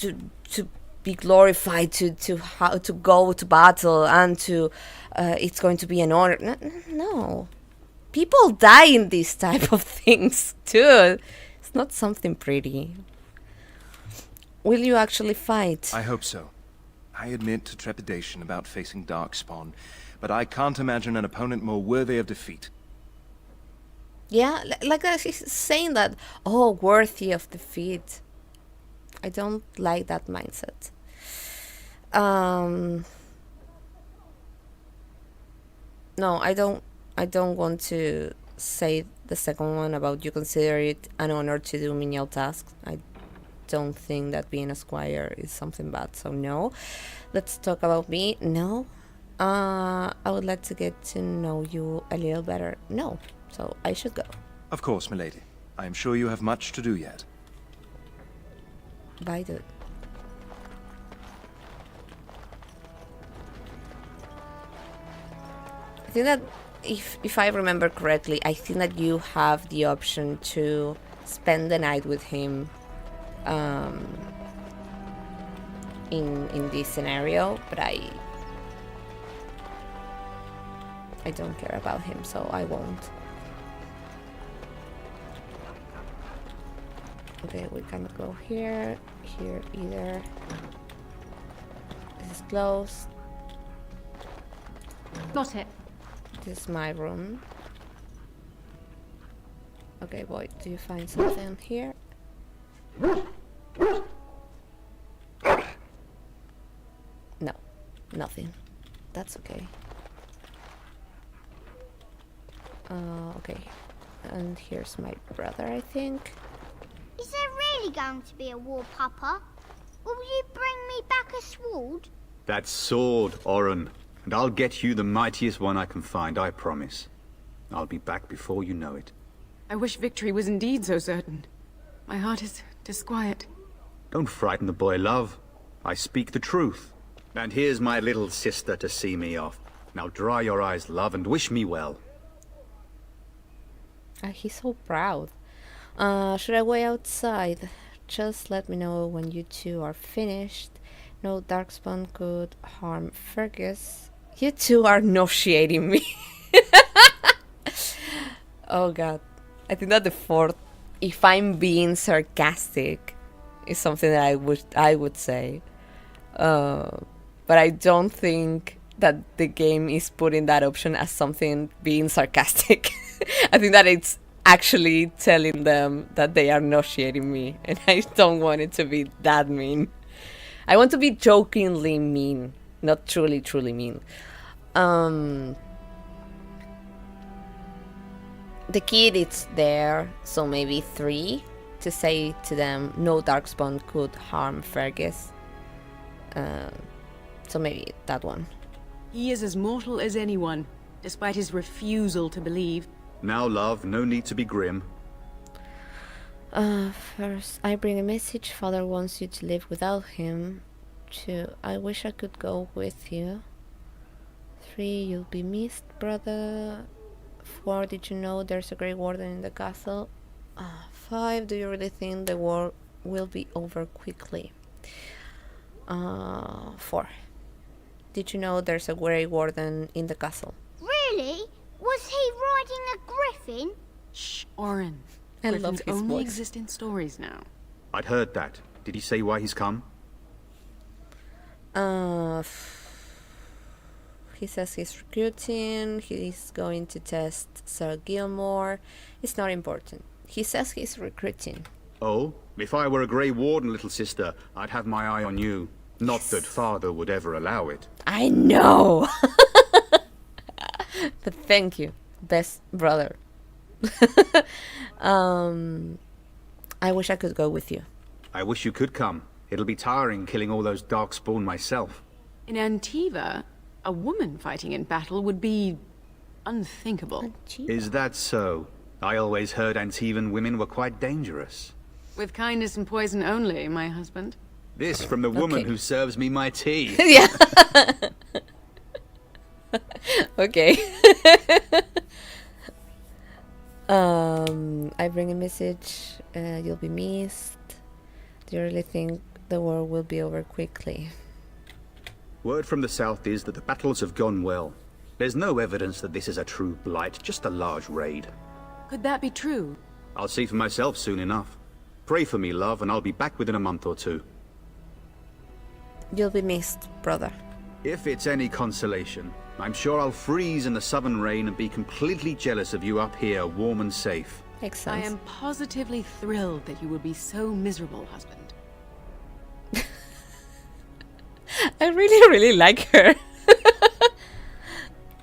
be glorified, to how to go to battle, and to, it's going to be an honor. No. People die in these type of things too. It's not something pretty. Will you actually fight? I hope so. I admit to trepidation about facing Darkspawn, but I can't imagine an opponent more worthy of defeat. Yeah, like he's saying that, worthy of defeat. I don't like that mindset. No, I don't want to say the second one about you consider it an honor to do menial tasks. I don't think that being a squire is something bad, so no. Let's talk about me. No. I would like to get to know you a little better. No. So I should go. Of course, milady. I am sure you have much to do yet. Bye, dude. I think that if I remember correctly, I think that you have the option to spend the night with him in this scenario, but I don't care about him, so I won't. Okay, we cannot go here either. This is closed. Got it. This is my room. Okay, boy, do you find something here? No, nothing. That's okay. Okay, and here's my brother, I think. Is there really going to be a war, Papa? Will you bring me me back a sword? That sword, Oren. And I'll get you the mightiest one I can find, I promise. I'll be back before you know it. I wish victory was indeed so certain. My heart is disquiet. Don't frighten the boy, love. I speak the truth. And here's my little sister to see me off. Now dry your eyes, love, and wish me well. He's so proud. Should I wait outside? Just let me know when you two are finished. No darkspawn could harm Fergus. You two are nauseating me. Oh god. I think that the fourth, if I'm being sarcastic, is something that I would say. But I don't think that the game is putting that option as something being sarcastic. I think that it's actually telling them that they are nauseating me, and I don't want it to be that mean. I want to be jokingly mean, not truly mean. The kid is there, so maybe 3 to say to them no darkspawn could harm Fergus. So maybe that one. He is as mortal as anyone, despite his refusal to believe. Now, love, no need to be grim. First, I bring a message. Father wants you to live without him. 2, I wish I could go with you. 3, you'll be missed, brother. 4, did you know there's a Grey Warden in the castle? 5, do you really think the war will be over quickly? 4, did you know there's a Grey Warden in the castle? Really? Was he riding a griffin? Shh, Oren. I love Griffins his only voice. exist in stories now. I'd heard that. Did he say why he's come? He says he's recruiting, he's going to test Sir Gilmore. It's not important. He says he's recruiting. Oh, if I were a Grey Warden, little sister, I'd have my eye on you. Not that father would ever allow it. I know! But thank you, best brother. I wish I could go with you. I wish you could come. It'll be tiring killing all those darkspawn myself. In Antiva, a woman fighting in battle would be unthinkable. Is that so? I always heard Antivan women were quite dangerous. With kindness and poison only, my husband. This from the woman who serves me my tea. Yeah. Okay. I bring a message. You'll be missed. Do you really think the war will be over quickly? Word from the south is that the battles have gone well. There's no evidence that this is a true blight, just a large raid. Could that be true? I'll see for myself soon enough. Pray for me, love, and I'll be back within a month or 2. You'll be missed, brother. If it's any consolation, I'm sure I'll freeze in the southern rain and be completely jealous of you up here, warm and safe. Makes I sense. am positively thrilled that you will be so miserable, husband. I really like her.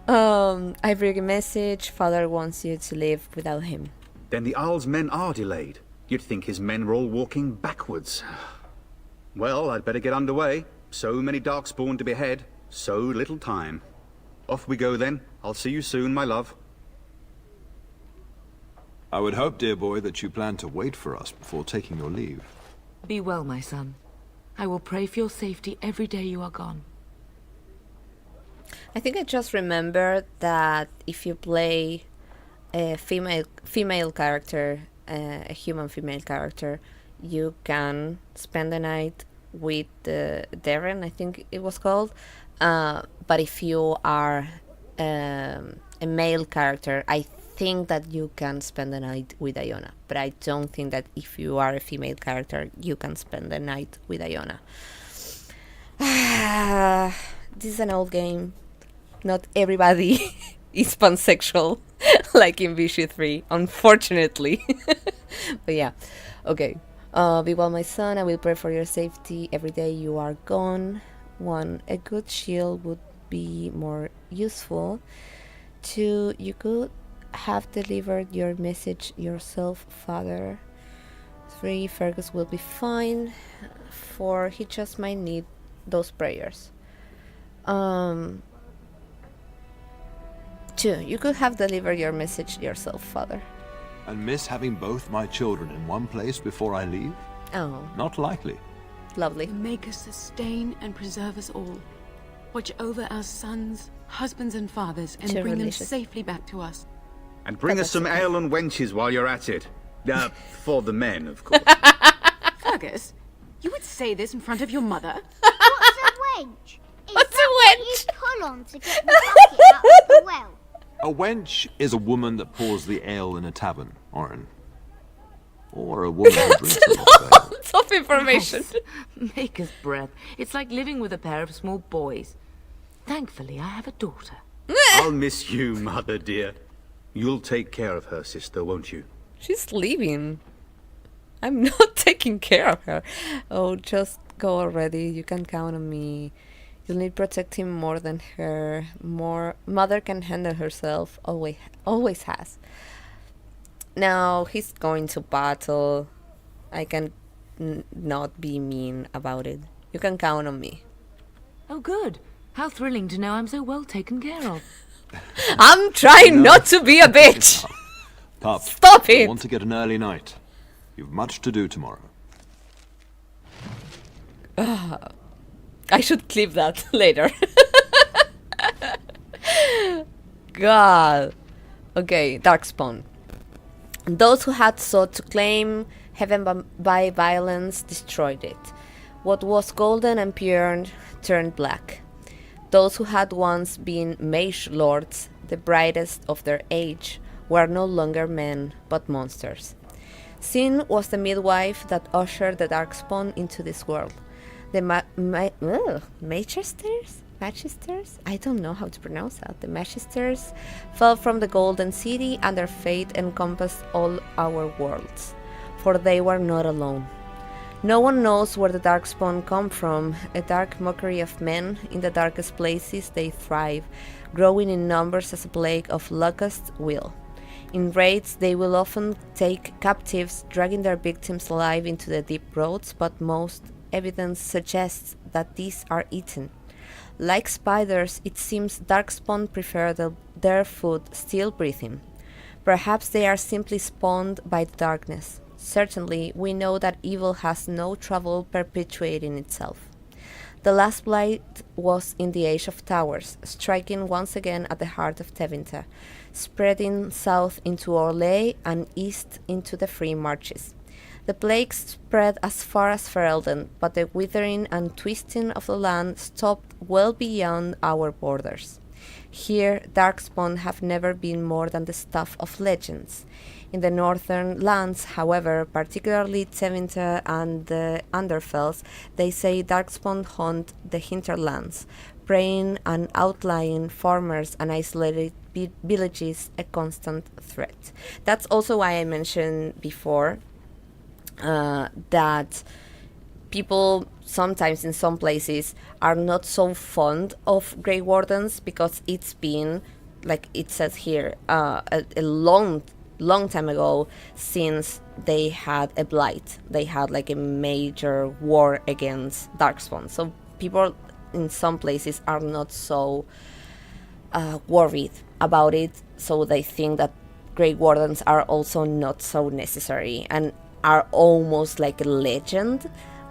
I bring a message. Father wants you to live without him. Then the Isle's men are delayed. You'd think his men were all walking backwards. Well, I'd better get underway. So many darkspawn to behead, so little time. Off we go then. I'll see you soon, my love. I would hope, dear boy, that you plan to wait for us before taking your leave. Be well, my son. I will pray for your safety every day you are gone. I think I just remembered that if you play a female character, a human female character, you can spend the night with Darren, I think it was called. But if you are a male character, I think that you can spend the night with Iona. But I don't think that if you are a female character, you can spend the night with Iona. This is an old game. Not everybody is pansexual, like in Vichy 3, unfortunately. But yeah, okay. Be well, my son. I will pray for your safety every day you are gone. 1, a good shield would be more useful. 2, you could have delivered your message yourself, father. 3, Fergus will be fine. 4, he just might need those prayers. 2. You could have delivered your message yourself, Father. And miss having both my children in one place before I leave? Oh. Not likely. Lovely. The Maker sustain and preserve us all. Watch over our sons, husbands and fathers, and bring them safely back to us. And bring us some ale and wenches while you're at it. For the men, of course. Fergus, you would say this in front of your mother? What's a wench? What's a wench? You pull on to get the bucket out of the well. A wench is a woman that pours the ale in a tavern, Oren. Or a woman who drinks a lot of ale. Lots of information. Maker's breath. It's like living with a pair of small boys. Thankfully, I have a daughter. I'll miss you, Mother dear. You'll take care of her, sister, won't you? She's leaving. I'm not taking care of her. Oh, just go already. You can count on me. You'll need protecting more than her. Mother can handle herself. Always has. Now he's going to battle. I can not be mean about it. You can count on me. Oh, good. How thrilling to know I'm so well taken care of. I'm trying not to be a bitch. Pup, Stop it. I want to get an early night. You've much to do tomorrow. I should clip that later. God. Okay, Darkspawn. Those who had sought to claim heaven by violence destroyed it. What was golden and pure turned black. Those who had once been mage lords, the brightest of their age, were no longer men, but monsters. Sin was the midwife that ushered the Darkspawn into this world. The Magisters? I don't know how to pronounce that. The Magisters fell from the Golden City, and their fate encompassed all our worlds, for they were not alone. No one knows where the Darkspawn come from, a dark mockery of men. In the darkest places they thrive, growing in numbers as a plague of locusts will. In raids they will often take captives, dragging their victims alive into the deep roads, but most evidence suggests that these are eaten. Like spiders, it seems Darkspawn prefer their food still breathing. Perhaps they are simply spawned by the darkness. Certainly, we know that evil has no trouble perpetuating itself. The last blight was in the Age of Towers, striking once again at the heart of Tevinter, spreading south into Orlais and east into the Free Marches. The plagues spread as far as Ferelden, but the withering and twisting of the land stopped well beyond our borders. Here, Darkspawn have never been more than the stuff of legends. In the northern lands, however, particularly Tevinter and the Underfells, they say Darkspawn haunt the hinterlands, preying on outlying farmers and isolated villages, a constant threat. That's also why I mentioned before that people sometimes in some places are not so fond of Grey Wardens because it's been, like it says here, a long time ago since they had a blight. They had like a major war against Darkspawn. So people in some places are not so worried about it. So they think that Grey Wardens are also not so necessary and are almost like a legend.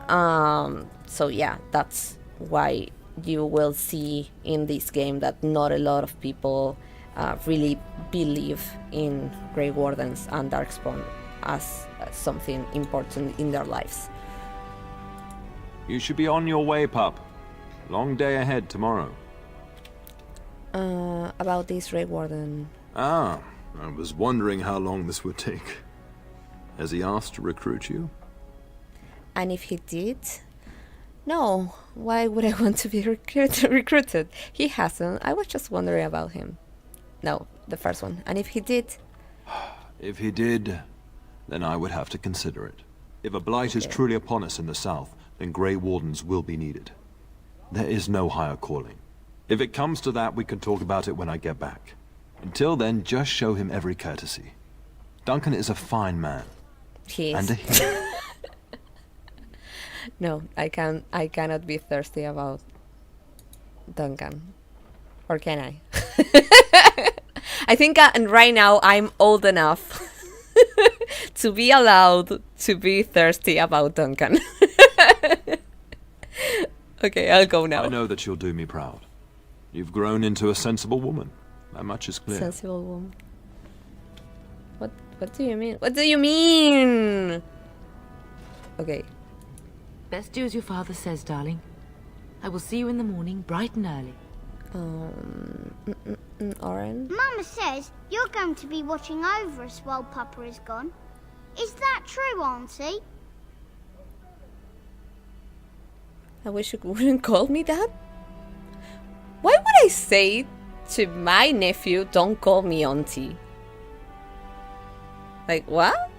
So yeah, that's why you will see in this game that not a lot of people really believe in Grey Wardens and Darkspawn as something important in their lives. You should be on your way, pup. Long day ahead tomorrow. About this Grey Warden. I was wondering how long this would take. Has he asked to recruit you? And if he did? No, why would I want to be recruited? He hasn't. I was just wondering about him. No, the first one. And if he did? If he did, then I would have to consider it. If a blight is truly upon us in the south, then Grey Wardens will be needed. There is no higher calling. If it comes to that, we can talk about it when I get back. Until then, just show him every courtesy. Duncan is a fine man. He is. And a hero. No, I cannot be thirsty about Duncan. Or can I? I think right now I'm old enough to be allowed to be thirsty about Duncan. Okay, I'll go now. I know that you'll do me proud. You've grown into a sensible woman. That much is clear. Sensible woman. What do you mean? What do you mean? Okay. Best do as your father says, darling. I will see you in the morning, bright and early. Oren? Mama says you're going to be watching over us while Papa is gone. Is that true, Auntie? I wish you wouldn't call me that. Why would I say to my nephew, don't call me auntie? Like, what?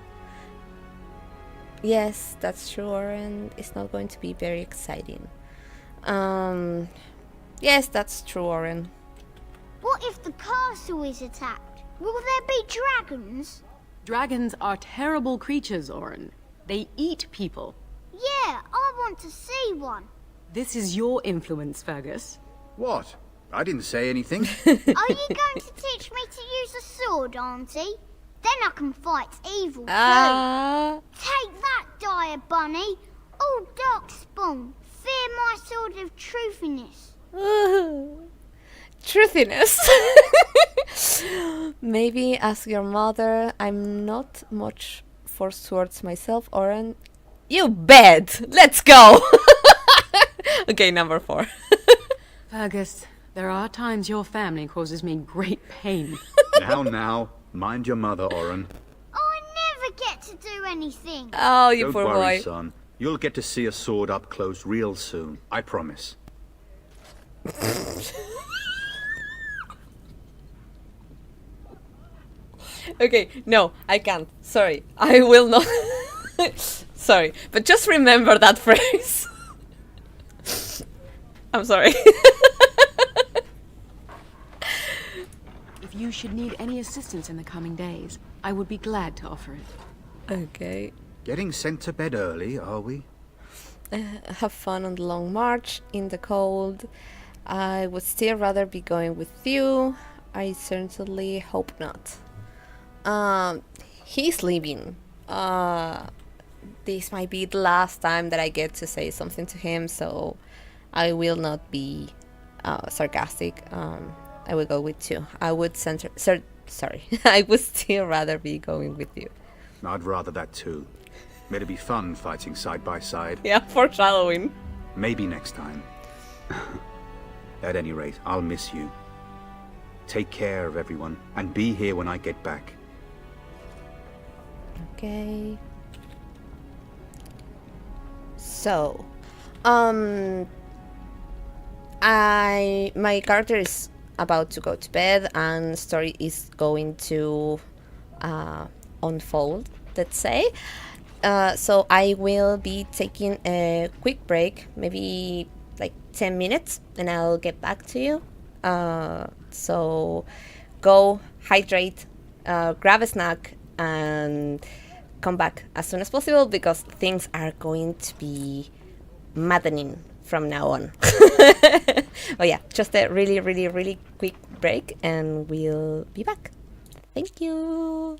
Yes, that's true, Oren. It's not going to be very exciting. Yes, that's true, Oren. What if the castle is attacked? Will there be dragons? Dragons are terrible creatures, Oren. They eat people. Yeah, I want to see one. This is your influence, Fergus. What? I didn't say anything. Are you going to teach me to use a sword, Auntie? Then I can fight evil too. Take that, dire bunny. Oh, Darkspawn, fear my sword of truthiness. Truthiness. Maybe ask your mother. I'm not much for swords myself, Oren. You bet. Let's go. Okay, number 4. Fergus, there are times your family causes me great pain. Now, mind your mother, Oren. I never get to do anything. Oh, you Don't poor worry, boy. son. You'll get to see a sword up close real soon. I promise. Okay, no, I can't. Sorry. I will not. Sorry. But just remember that phrase. I'm sorry. If you should need any assistance in the coming days, I would be glad to offer it. Okay. Getting sent to bed early, are we? Have fun on the long march in the cold. I would still rather be going with you. I certainly hope not. He's leaving. This might be the last time that I get to say something to him, so I will not be sarcastic. I will go with you. I would sorry. I would still rather be going with you. I'd rather that too. May it be fun fighting side by side. Yeah, foreshadowing. Maybe next time. At any rate, I'll miss you. Take care of everyone, and be here when I get back. Okay. So, my character is about to go to bed, and the story is going to unfold, let's say. So I will be taking a quick break, maybe like 10 minutes, and I'll get back to you. So go hydrate, grab a snack, and come back as soon as possible, because things are going to be maddening from now on. Oh yeah, just a really, really, really quick break, and we'll be back. Thank you.